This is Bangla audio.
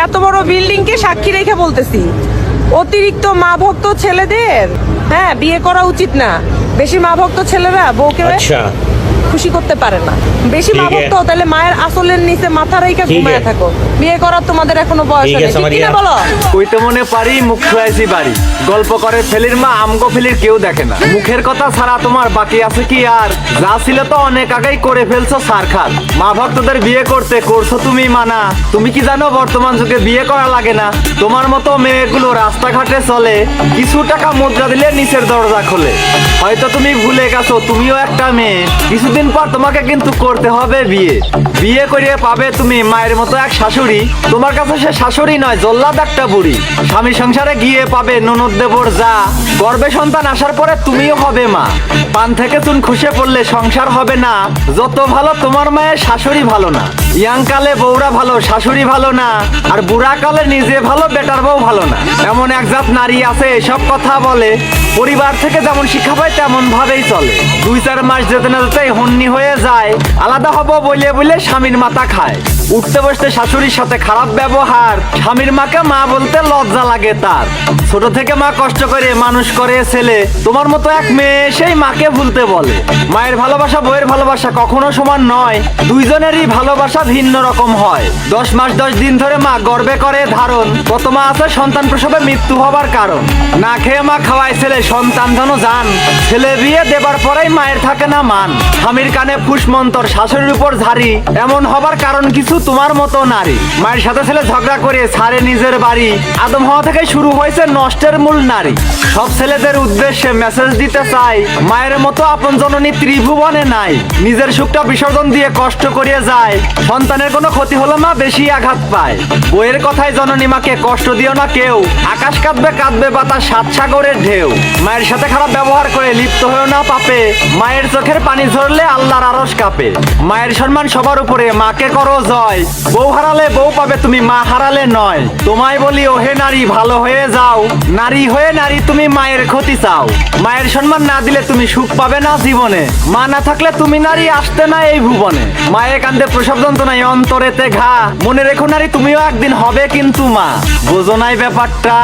এত বড় বিল্ডিং কে সাক্ষী রেখে বলতেছি, অতিরিক্ত মা ভক্ত ছেলেদের বিয়ে করা উচিত না। বেশি মা ভক্ত ছেলেরা বউকে খুশি করতে পারে না। বেশি মা ভক্ত তাহলে মায়ের আসলের নিচে মাথা রেখে ঘুমায় থাকো। বিয়ে করার তোমাদের এখনো বয়স হয়নি, ঠিক কি না বলো? কইতে মনে পারি মুখ খুয়াইছি বাড়ি, গল্প করে ফেলির মা আমগো ফেলির কেউ দেখে না। মুখের কথা ছাড়া তোমার বাকি আছে কি আর? যা ছিল তো অনেক আগেই করে ফেলছো সারখার। মা ভক্তদের বিয়ে করতে করছো তুমি মানা। তুমি কি জানো বর্তমান যুগে বিয়ে করা লাগে না? তোমার মতো মেয়েগুলো রাস্তাঘাটে চলে, কিছু টাকা মুদ্রা দিলে নিচের দরজা খোলে। হয়তো তুমি ভুলে গেছো তুমিও একটা মেয়ে, কিছুদিন পর তোমাকে কিন্তু করতে হবে বিয়ে। বিয়ে করিয়ে পাবে তুমি মায়ের মতো এক শাশুড়ি। তোমার কাছে সে শাশুড়ি নয়, জল্লাদ একটা বুড়ি। স্বামী সংসারে গিয়ে পাবে ননদ দেবর যা, গর্ভে সন্তান আসার পরে তুমিও হবে মা। পান থেকে চুন খুশে পড়লে সংসার হবে না। যত ভালো তোমার মায়ের শাশুড়ি ভালো না। ইয়াং কালে বউরা ভালো, শাশুড়ি ভালো না। আর বুড়া কালে নিজে ভালো, বেটার বউ ভালো না। এমন এক জাত নারী আছে এসব কথা বলে, পরিবার থেকে যেমন শিক্ষা পায় তেমন ভাবেই চলে। 2-4 মাস যেতে না যেতে হন্নি হয়ে যায়। আলাদা হব বলে বলে স্বামীর মাথা খায়। উঠতে বসতে শাশুড়ির সাথে খারাপ ব্যবহার। স্বামীর মাকে মা বলতে লজ্জা লাগে তার। ছোট থেকে মা কষ্ট করে মানুষ করে ছেলে। তোমার মতো এক মেয়ে সেই মাকে ভুলতে বলে। মায়ের ভালোবাসা বউয়ের ভালোবাসা কখনো সমান নয়। দুইজনেরই ভালোবাসা ভিন্ন রকম হয়। 10 মাস 10 দিন ধরে মা গর্ভে করে ধারণ। কত মা আছে সন্তান প্রসবে মৃত্যু হবার কারণ। না খেয়ে মা খাওয়ায় ছেলে, সন্তান যেন জান। ছেলে বিয়ে দেবার পরেই মায়ের থাকে না মান। স্বামীর কানে ফুসমন্তর, শাশুড়ির উপর ঝাড়ি। এমন হবার কারণ কিছু তোমার মতো নারী। মায়ের সাথে ছেলে ঝগড়া করে ছাড়ে নিজের বাড়ি। আদম হওয়া থেকে শুরু হয়েছে নষ্টের মূল নারী। সব ছেলেদের উদ্দেশ্যে মেসেজ দিতে চাই, মায়ের মতো আপন জননী ত্রিভুবনে নাই। নিজের সুখটা বিসর্জন দিয়ে কষ্ট করিয়ে যায়। সন্তানের কোনো ক্ষতি হলো মা বেশি আঘাত পায়। বইয়ের কথায় জননী মাকে কষ্ট দিও না কেউ। আকাশ কাঁদবে কাঁদবে বাতাস, 7 সাগরের ঢেউ। মায়ের সাথে খারাপ ব্যবহার করে লিপ্ত হয়েও না পাপে। মায়ের চোখের পানি ঝরলে আল্লাহর আরশ কাঁপে। মায়ের সম্মান সবার উপরে, মাকে করো জয়। বউ হারালে বউ পাবে তুমি, মা হারালে নয়। তোমায় বলি ওহে নারী ভালো হয়ে যাও। নারী হয়ে নারী তুমি মায়ের ক্ষতি চাও। মায়ের সম্মান না দিলে তুমি সুখ পাবে না জীবনে। মা না থাকলে তুমি নারী আসতে না এই ভুবনে। মায়ের কান্দে প্রসব যন্ত্রণায় অন্তরেতে ঘা। মনে রেখো নারী তুমিও একদিন হবে কিন্তু মা। বোঝো নাই ব্যাপারটা?